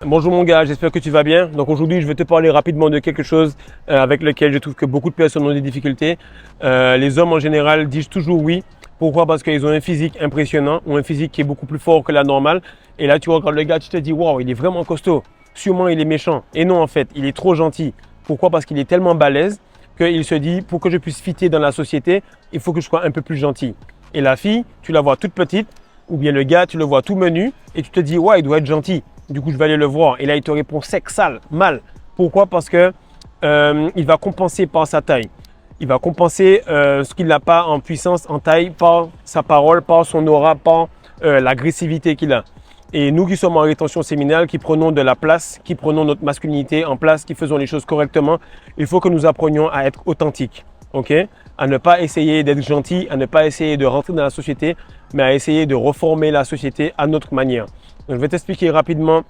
Bonjour mon gars, j'espère que tu vas bien. Donc aujourd'hui, je vais te parler rapidement de quelque chose avec lequel je trouve que beaucoup de personnes ont des difficultés. Les hommes en général disent toujours oui. Pourquoi? Parce qu'ils ont un physique impressionnant ou un physique qui est beaucoup plus fort que la normale. Et là, tu regardes le gars, tu te dis, wow, il est vraiment costaud. Sûrement, il est méchant. Et non, en fait, il est trop gentil. Pourquoi? Parce qu'il est tellement balèze qu'il se dit, pour que je puisse fitter dans la société, il faut que je sois un peu plus gentil. Et la fille, tu la vois toute petite, ou bien le gars, tu le vois tout menu, et tu te dis, ouais, il doit être gentil. Du coup, je vais aller le voir. Et là, il te répond sec, sale, mal. Pourquoi? Parce que il va compenser par sa taille. Il va compenser ce qu'il n'a pas en puissance, en taille, par sa parole, par son aura, par l'agressivité qu'il a. Et nous qui sommes en rétention séminale, qui prenons de la place, qui prenons notre masculinité en place, qui faisons les choses correctement, il faut que nous apprenions à être authentiques. OK? À ne pas essayer d'être gentil, à ne pas essayer de rentrer dans la société, mais à essayer de reformer la société à notre manière. Donc, je vais t'expliquer rapidement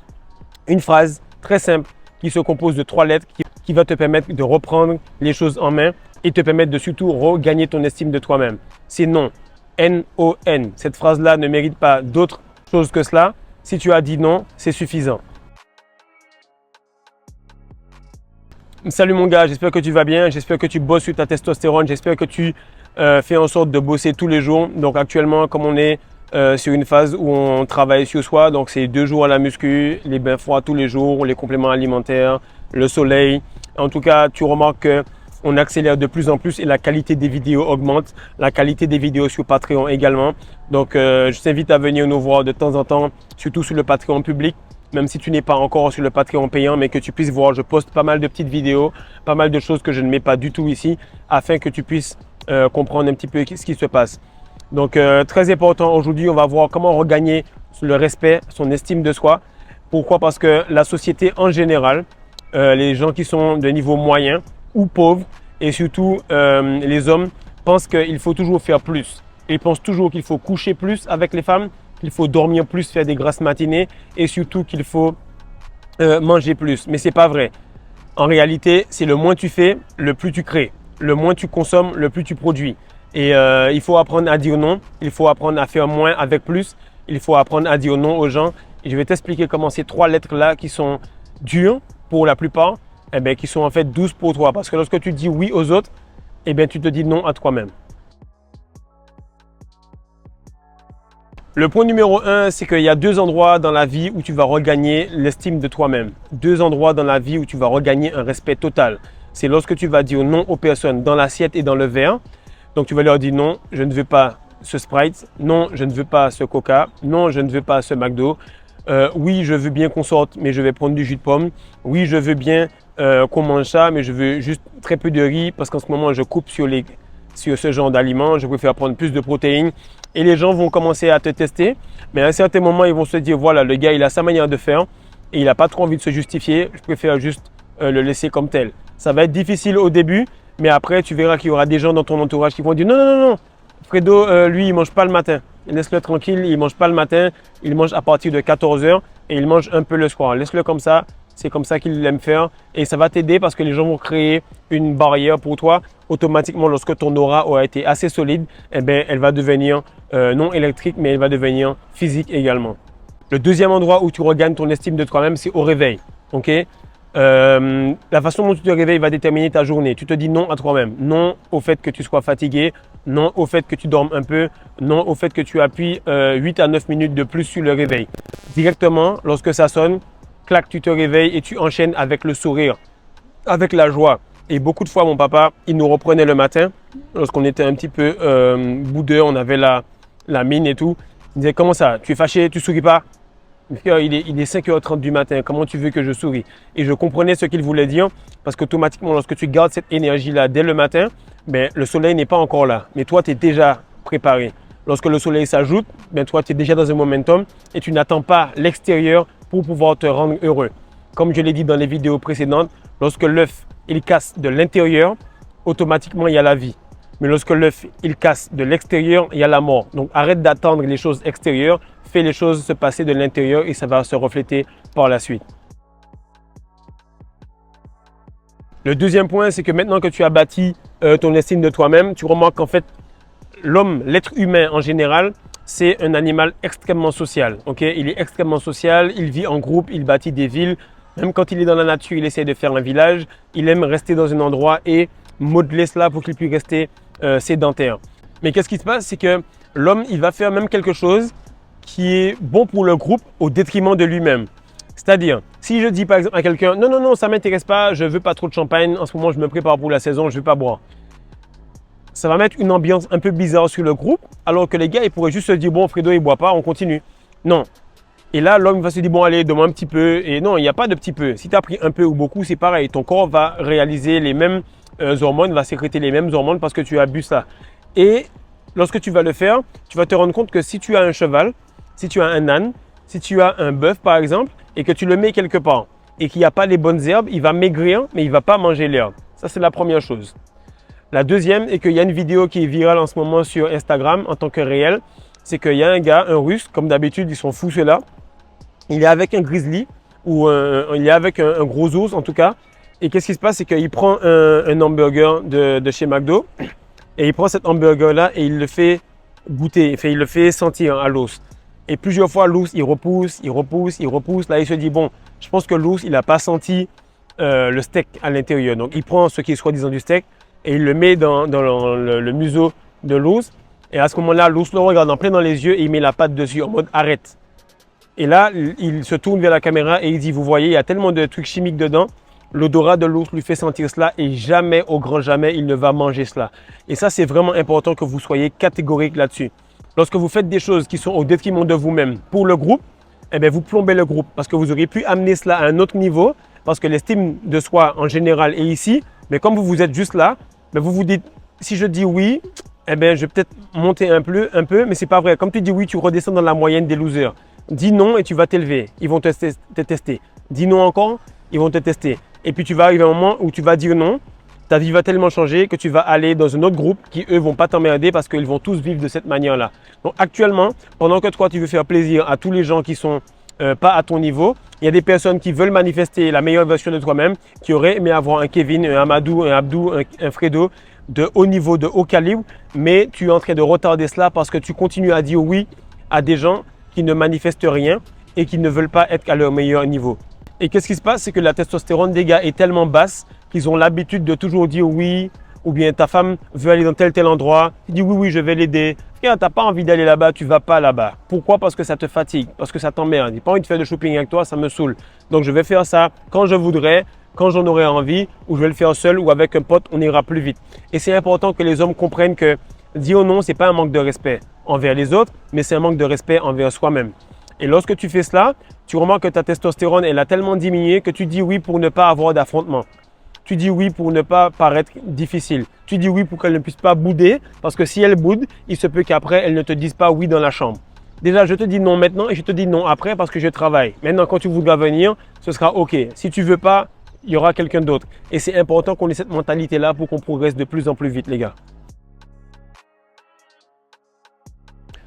une phrase très simple qui se compose de 3 lettres qui va te permettre de reprendre les choses en main et te permettre de surtout regagner ton estime de toi-même. C'est non. N-O-N. Cette phrase-là ne mérite pas d'autre chose que cela. Si tu as dit non, c'est suffisant. Salut mon gars, j'espère que tu vas bien, j'espère que tu bosses sur ta testostérone, j'espère que tu fais en sorte de bosser tous les jours. Donc actuellement, comme on est sur une phase où on travaille sur soi, donc c'est 2 jours à la muscu, les bains froids tous les jours, les compléments alimentaires, le soleil. En tout cas, tu remarques qu'on accélère de plus en plus et la qualité des vidéos augmente, la qualité des vidéos sur Patreon également. Donc je t'invite à venir nous voir de temps en temps, surtout sur le Patreon public. Même si tu n'es pas encore sur le Patreon payant, mais que tu puisses voir, je poste pas mal de petites vidéos, pas mal de choses que je ne mets pas du tout ici, afin que tu puisses comprendre un petit peu ce qui se passe. Donc, très important, aujourd'hui, on va voir comment regagner le respect, son estime de soi. Pourquoi? Parce que la société en général, les gens qui sont de niveau moyen ou pauvres, et surtout les hommes, pensent qu'il faut toujours faire plus. Ils pensent toujours qu'il faut coucher plus avec les femmes, qu'il faut dormir plus, faire des grasses matinées et surtout qu'il faut manger plus. Mais ce n'est pas vrai. En réalité, c'est le moins tu fais, le plus tu crées. Le moins tu consommes, le plus tu produis. Et il faut apprendre à dire non. Il faut apprendre à faire moins avec plus. Il faut apprendre à dire non aux gens. Et je vais t'expliquer comment ces 3 lettres-là qui sont dures pour la plupart, eh bien, qui sont en fait douces pour toi. Parce que lorsque tu dis oui aux autres, eh bien, tu te dis non à toi-même. Le point numéro 1, c'est qu'il y a 2 endroits dans la vie où tu vas regagner l'estime de toi-même. 2 endroits dans la vie où tu vas regagner un respect total. C'est lorsque tu vas dire non aux personnes dans l'assiette et dans le verre. Donc tu vas leur dire non, je ne veux pas ce Sprite. Non, je ne veux pas ce Coca. Non, je ne veux pas ce McDo. Oui, je veux bien qu'on sorte, mais je vais prendre du jus de pomme. Oui, je veux bien qu'on mange ça, mais je veux juste très peu de riz parce qu'en ce moment, je coupe sur ce genre d'aliments. Je préfère prendre plus de protéines. Et les gens vont commencer à te tester. Mais à un certain moment, ils vont se dire, voilà, le gars, il a sa manière de faire et il n'a pas trop envie de se justifier. Je préfère juste le laisser comme tel. Ça va être difficile au début, mais après, tu verras qu'il y aura des gens dans ton entourage qui vont dire, non, non, non, non. Fredo, lui, il ne mange pas le matin. Laisse-le tranquille, il ne mange pas le matin. Il mange à partir de 14 h et il mange un peu le soir. Laisse-le comme ça. C'est comme ça qu'il aime faire et ça va t'aider parce que les gens vont créer une barrière pour toi. Automatiquement, lorsque ton aura aura été assez solide, eh bien, elle va devenir non électrique, mais elle va devenir physique également. Le deuxième endroit où tu regagnes ton estime de toi-même, c'est au réveil. Okay? La façon dont tu te réveilles va déterminer ta journée. Tu te dis non à toi-même. Non au fait que tu sois fatigué. Non au fait que tu dormes un peu. Non au fait que tu appuies 8 à 9 minutes de plus sur le réveil. Directement, lorsque ça sonne, clac, tu te réveilles et tu enchaînes avec le sourire, avec la joie. Et beaucoup de fois, mon papa, il nous reprenait le matin, lorsqu'on était un petit peu boudeur, on avait la mine et tout. Il disait, comment ça? Tu es fâché, tu souris pas? Il est 5h30 du matin, comment tu veux que je souris? Et je comprenais ce qu'il voulait dire, parce qu'automatiquement, lorsque tu gardes cette énergie-là dès le matin, ben, le soleil n'est pas encore là. Mais toi, tu es déjà préparé. Lorsque le soleil s'ajoute, ben, toi, tu es déjà dans un momentum et tu n'attends pas l'extérieur pour pouvoir te rendre heureux. Comme je l'ai dit dans les vidéos précédentes, lorsque l'œuf il casse de l'intérieur, automatiquement il y a la vie. Mais lorsque l'œuf il casse de l'extérieur, il y a la mort. Donc arrête d'attendre les choses extérieures, fais les choses se passer de l'intérieur et ça va se refléter par la suite. Le deuxième point, c'est que maintenant que tu as bâti ton estime de toi-même, tu remarques qu'en fait, l'homme, l'être humain en général, c'est un animal extrêmement social. Okay? Il est extrêmement social, il vit en groupe, il bâtit des villes. Même quand il est dans la nature, il essaie de faire un village. Il aime rester dans un endroit et modeler cela pour qu'il puisse rester sédentaire. Mais qu'est-ce qui se passe? C'est que l'homme, il va faire même quelque chose qui est bon pour le groupe au détriment de lui-même. C'est-à-dire, si je dis par exemple à quelqu'un, non, non, non, ça ne m'intéresse pas, je ne veux pas trop de champagne, en ce moment je me prépare pour la saison, je ne veux pas boire. Ça va mettre une ambiance un peu bizarre sur le groupe, alors que les gars, ils pourraient juste se dire, bon, Fredo, il ne boit pas, on continue. Non. Et là, l'homme va se dire, bon, allez, donne-moi un petit peu. Et non, il n'y a pas de petit peu. Si tu as pris un peu ou beaucoup, c'est pareil. Ton corps va réaliser les mêmes hormones, va sécréter les mêmes hormones parce que tu as bu ça. Et lorsque tu vas le faire, tu vas te rendre compte que si tu as un cheval, si tu as un âne, si tu as un bœuf par exemple, et que tu le mets quelque part et qu'il n'y a pas les bonnes herbes, il va maigrir, mais il ne va pas manger l'herbe. Ça, c'est la première chose. La deuxième est qu'il y a une vidéo qui est virale en ce moment sur Instagram en tant que réel. C'est qu'il y a un gars, un russe, comme d'habitude, ils sont fous ceux-là. Il est avec un grizzly ou il est avec un gros ours en tout cas. Et qu'est-ce qui se passe? C'est qu'il prend un hamburger de chez McDo et il prend cet hamburger-là et il le fait goûter, il le fait sentir à l'ours. Et plusieurs fois, l'ours, il repousse, il repousse, il repousse. Là, il se dit, bon, je pense que l'ours, il n'a pas senti le steak à l'intérieur. Donc, il prend ce qui est soi-disant du steak et il le met dans le museau de l'ours. Et à ce moment-là, l'ours le regarde en plein dans les yeux et il met la patte dessus en mode arrête. Et là, il se tourne vers la caméra et il dit, vous voyez, il y a tellement de trucs chimiques dedans. L'odorat de l'ours lui fait sentir cela et jamais, au grand jamais, il ne va manger cela. Et ça, c'est vraiment important que vous soyez catégorique là-dessus. Lorsque vous faites des choses qui sont au détriment de vous-même pour le groupe, eh bien, vous plombez le groupe parce que vous auriez pu amener cela à un autre niveau parce que l'estime de soi en général est ici. Mais comme vous êtes juste là, bien, vous vous dites, si je dis oui, eh bien, je vais peut-être monter un peu, mais ce n'est pas vrai. Comme tu dis oui, tu redescends dans la moyenne des losers. Dis non et tu vas t'élever. Ils vont te tester. Dis non encore, ils vont te tester. Et puis tu vas arriver à un moment où tu vas dire non. Ta vie va tellement changer que tu vas aller dans un autre groupe qui, eux, vont pas t'emmerder parce qu'ils vont tous vivre de cette manière-là. Donc actuellement, pendant que toi, tu veux faire plaisir à tous les gens qui sont pas à ton niveau, il y a des personnes qui veulent manifester la meilleure version de toi-même, qui auraient aimé avoir un Kevin, un Amadou, un Abdou, un Fredo de haut niveau, de haut calibre, mais tu es en train de retarder cela parce que tu continues à dire oui à des gens qui ne manifestent rien et qui ne veulent pas être à leur meilleur niveau. Et qu'est-ce qui se passe? C'est que la testostérone des gars est tellement basse qu'ils ont l'habitude de toujours dire oui, ou bien ta femme veut aller dans tel endroit, tu dis oui, oui, je vais l'aider. Frère, tu n'as pas envie d'aller là-bas, tu ne vas pas là-bas. Pourquoi? Parce que ça te fatigue, parce que ça t'emmerde. Je n'ai pas envie de faire de shopping avec toi, ça me saoule. Donc je vais faire ça quand je voudrais, quand j'en aurai envie, ou je vais le faire seul ou avec un pote, on ira plus vite. Et c'est important que les hommes comprennent que dire non, ce n'est pas un manque de respect envers les autres, mais c'est un manque de respect envers soi-même. Et lorsque tu fais cela, tu remarques que ta testostérone, elle a tellement diminué que tu dis oui pour ne pas avoir d'affrontement. Tu dis oui pour ne pas paraître difficile. Tu dis oui pour qu'elle ne puisse pas bouder, parce que si elle boude, il se peut qu'après, elle ne te dise pas oui dans la chambre. Déjà, je te dis non maintenant et je te dis non après parce que je travaille. Maintenant, quand tu voudras venir, ce sera OK. Si tu ne veux pas, il y aura quelqu'un d'autre. Et c'est important qu'on ait cette mentalité-là pour qu'on progresse de plus en plus vite, les gars.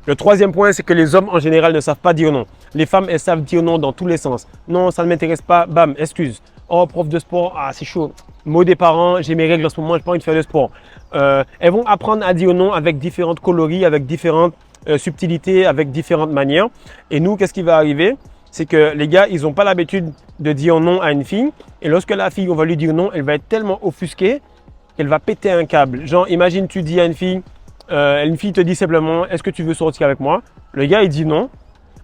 Le troisième point, c'est que les hommes en général ne savent pas dire non. Les femmes, elles savent dire non dans tous les sens. Non, ça ne m'intéresse pas, bam, excuse. Oh, prof de sport, ah, c'est chaud. Mot des parents, j'ai mes règles en ce moment, je n'ai pas envie de faire de sport. Elles vont apprendre à dire non avec différentes coloris, avec différentes subtilités, avec différentes manières. Et nous, qu'est-ce qui va arriver? C'est que les gars, ils n'ont pas l'habitude de dire non à une fille. Et lorsque la fille, on va lui dire non, elle va être tellement offusquée qu'elle va péter un câble. Genre, imagine, tu dis à une fille te dit simplement, est-ce que tu veux sortir avec moi? Le gars, il dit non.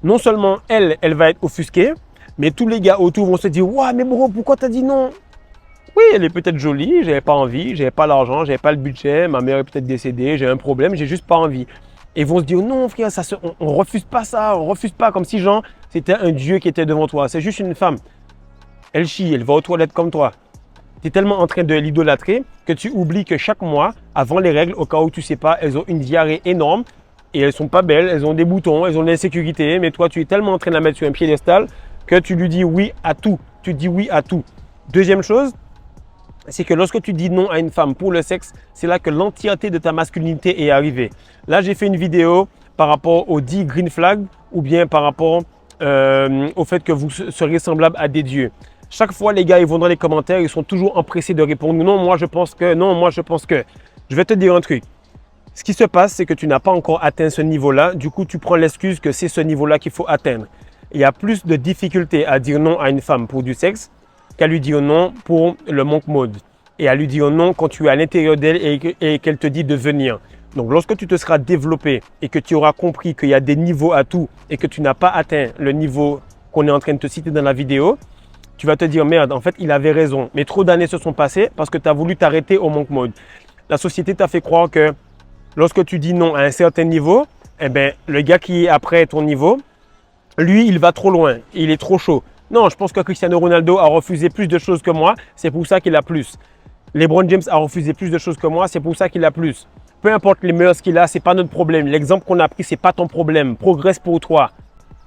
Non seulement elle va être offusquée, mais tous les gars autour vont se dire, ouais, mais bro, pourquoi t'as dit non? Oui, elle est peut-être jolie, j'avais pas envie, j'avais pas l'argent, j'avais pas le budget, ma mère est peut-être décédée, j'ai un problème, j'ai juste pas envie. Et ils vont se dire, non frère, on refuse pas ça, on refuse pas, comme si genre, c'était un dieu qui était devant toi. C'est juste une femme. Elle chie, elle va aux toilettes comme toi. Tu es tellement en train de l'idolâtrer que tu oublies que chaque mois, avant les règles, au cas où tu ne sais pas, elles ont une diarrhée énorme et elles ne sont pas belles, elles ont des boutons, elles ont de l'insécurité, mais toi, tu es tellement en train de la mettre sur un piédestal que tu lui dis oui à tout. Tu dis oui à tout. Deuxième chose, c'est que lorsque tu dis non à une femme pour le sexe, c'est là que l'entièreté de ta masculinité est arrivée. Là, j'ai fait une vidéo par rapport aux 10 green flags ou bien par rapport au fait que vous seriez semblable à des dieux. Chaque fois, les gars, ils vont dans les commentaires, ils sont toujours empressés de répondre « Non, moi, je pense que. Non, moi, je pense que. » Je vais te dire un truc. Ce qui se passe, c'est que tu n'as pas encore atteint ce niveau-là. Du coup, tu prends l'excuse que c'est ce niveau-là qu'il faut atteindre. Il y a plus de difficultés à dire non à une femme pour du sexe qu'à lui dire non pour le monk mode. Et à lui dire non quand tu es à l'intérieur d'elle et qu'elle te dit de venir. Donc, lorsque tu te seras développé et que tu auras compris qu'il y a des niveaux à tout et que tu n'as pas atteint le niveau qu'on est en train de te citer dans la vidéo, tu vas te dire, merde, en fait, il avait raison. Mais trop d'années se sont passées parce que tu as voulu t'arrêter au monk mode. La société t'a fait croire que lorsque tu dis non à un certain niveau, eh bien, le gars qui est après ton niveau, lui, il va trop loin. Il est trop chaud. Non, je pense que Cristiano Ronaldo a refusé plus de choses que moi. C'est pour ça qu'il a plus. LeBron James a refusé plus de choses que moi. C'est pour ça qu'il a plus. Peu importe les mœurs qu'il a, ce n'est pas notre problème. L'exemple qu'on a pris, ce n'est pas ton problème. Progresse pour toi.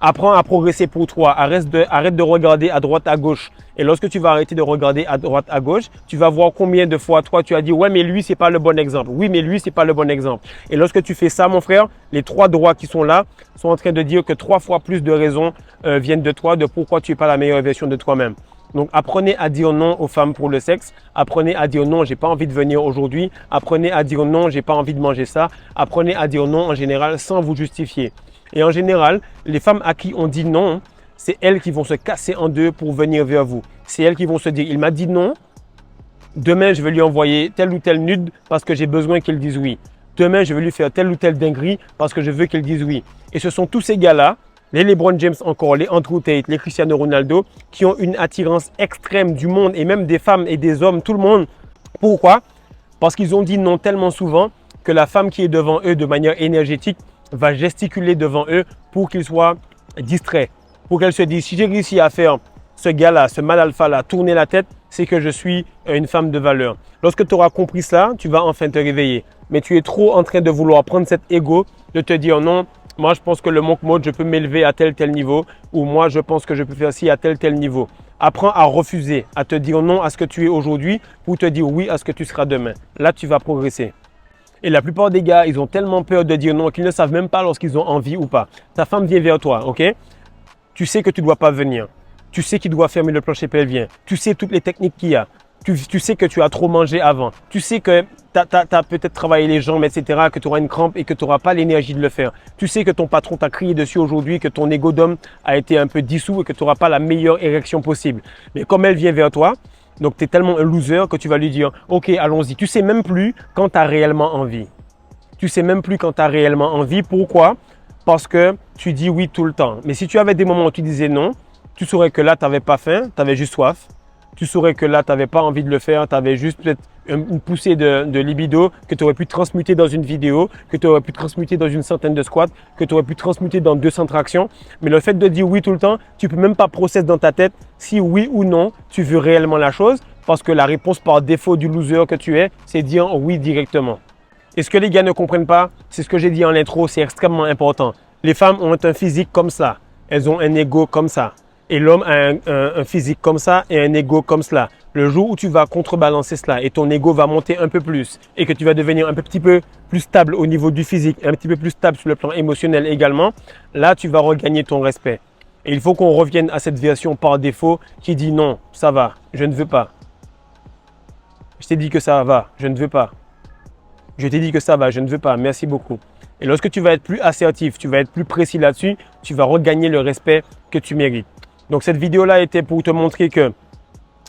Apprends à progresser pour toi. Arrête de regarder à droite, à gauche. Et lorsque tu vas arrêter de regarder à droite, à gauche, tu vas voir combien de fois toi tu as dit « Ouais, mais lui, c'est pas le bon exemple. Oui, mais lui, c'est pas le bon exemple. » Et lorsque tu fais ça, mon frère, les 3 droits qui sont là sont en train de dire que 3 fois plus de raisons viennent de toi, de pourquoi tu n'es pas la meilleure version de toi-même. Donc, apprenez à dire non aux femmes pour le sexe. Apprenez à dire non, j'ai pas envie de venir aujourd'hui. Apprenez à dire non, j'ai pas envie de manger ça. Apprenez à dire non en général sans vous justifier. Et en général, les femmes à qui on dit non, c'est elles qui vont se casser en deux pour venir vers vous. C'est elles qui vont se dire, il m'a dit non, demain je vais lui envoyer tel ou tel nude parce que j'ai besoin qu'il dise oui. Demain je vais lui faire telle ou telle dinguerie parce que je veux qu'il dise oui. Et ce sont tous ces gars-là, les LeBron James encore, les Andrew Tate, les Cristiano Ronaldo, qui ont une attirance extrême du monde et même des femmes et des hommes, tout le monde. Pourquoi? Parce qu'ils ont dit non tellement souvent que la femme qui est devant eux de manière énergétique va gesticuler devant eux pour qu'ils soient distraits. Pour qu'elle se dise, si j'ai réussi à faire ce gars-là, ce mal alpha-là, tourner la tête, c'est que je suis une femme de valeur. Lorsque tu auras compris ça, tu vas enfin te réveiller. Mais tu es trop en train de vouloir prendre cet ego, de te dire non, moi je pense que le monk mode, je peux m'élever à tel niveau, ou moi je pense que je peux faire ci à tel niveau. Apprends à refuser, à te dire non à ce que tu es aujourd'hui pour te dire oui à ce que tu seras demain. Là, tu vas progresser. Et la plupart des gars, ils ont tellement peur de dire non qu'ils ne savent même pas lorsqu'ils ont envie ou pas. Ta femme vient vers toi, ok? Tu sais que tu ne dois pas venir. Tu sais qu'il doit fermer le plancher pelvien. Tu sais toutes les techniques qu'il y a. Tu sais que tu as trop mangé avant. Tu sais que tu as peut-être travaillé les jambes, etc., que tu auras une crampe et que tu n'auras pas l'énergie de le faire. Tu sais que ton patron t'a crié dessus aujourd'hui, que ton ego d'homme a été un peu dissous et que tu n'auras pas la meilleure érection possible. Mais comme elle vient vers toi, donc tu es tellement un loser que tu vas lui dire « Ok, allons-y ». Tu ne sais même plus quand tu as réellement envie. Tu ne sais même plus quand tu as réellement envie. Pourquoi? Parce que tu dis oui tout le temps. Mais si tu avais des moments où tu disais non, tu saurais que là, tu n'avais pas faim, tu avais juste soif. Tu saurais que là, tu n'avais pas envie de le faire, tu avais juste peut-être une poussée de libido que tu aurais pu transmuter dans une vidéo, que tu aurais pu transmuter dans une centaine de squats, que tu aurais pu transmuter dans 200 tractions. Mais le fait de dire oui tout le temps, tu ne peux même pas processer dans ta tête si oui ou non tu veux réellement la chose parce que la réponse par défaut du loser que tu es, c'est dire oui directement. Et ce que les gars ne comprennent pas, c'est ce que j'ai dit en intro, c'est extrêmement important. Les femmes ont un physique comme ça, elles ont un ego comme ça. Et l'homme a un physique comme ça et un ego comme cela. Le jour où tu vas contrebalancer cela et ton ego va monter un peu plus et que tu vas devenir un petit peu plus stable au niveau du physique, un petit peu plus stable sur le plan émotionnel également, là tu vas regagner ton respect. Et il faut qu'on revienne à cette version par défaut qui dit non, ça va, je ne veux pas. Je t'ai dit que ça va, je ne veux pas. Je t'ai dit que ça va, je ne veux pas, merci beaucoup. Et lorsque tu vas être plus assertif, tu vas être plus précis là-dessus, tu vas regagner le respect que tu mérites. Donc cette vidéo-là était pour te montrer que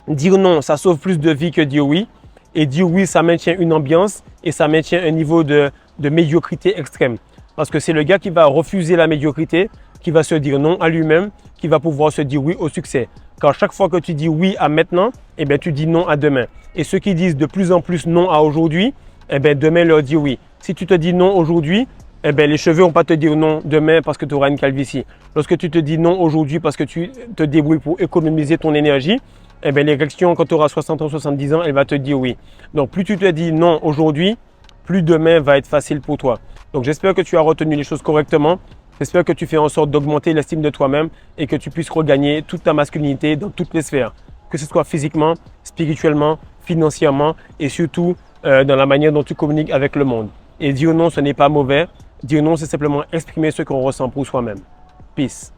dire non, ça sauve plus de vies que dire oui. Et dire oui, ça maintient une ambiance et ça maintient un niveau de médiocrité extrême. Parce que c'est le gars qui va refuser la médiocrité, qui va se dire non à lui-même, qui va pouvoir se dire oui au succès. Car chaque fois que tu dis oui à maintenant, eh bien, tu dis non à demain. Et ceux qui disent de plus en plus non à aujourd'hui, eh bien, demain leur dit oui. Si tu te dis non aujourd'hui, eh bien, les cheveux ne vont pas te dire non demain parce que tu auras une calvitie. Lorsque tu te dis non aujourd'hui parce que tu te débrouilles pour économiser ton énergie, eh bien, l'érection, quand tu auras 60 ans, 70 ans, elle va te dire oui. Donc, plus tu te dis non aujourd'hui, plus demain va être facile pour toi. Donc, j'espère que tu as retenu les choses correctement. J'espère que tu fais en sorte d'augmenter l'estime de toi-même et que tu puisses regagner toute ta masculinité dans toutes les sphères. Que ce soit physiquement, spirituellement, financièrement et surtout dans la manière dont tu communiques avec le monde. Et dire non, ce n'est pas mauvais. Dire non, c'est simplement exprimer ce qu'on ressent pour soi-même. Peace.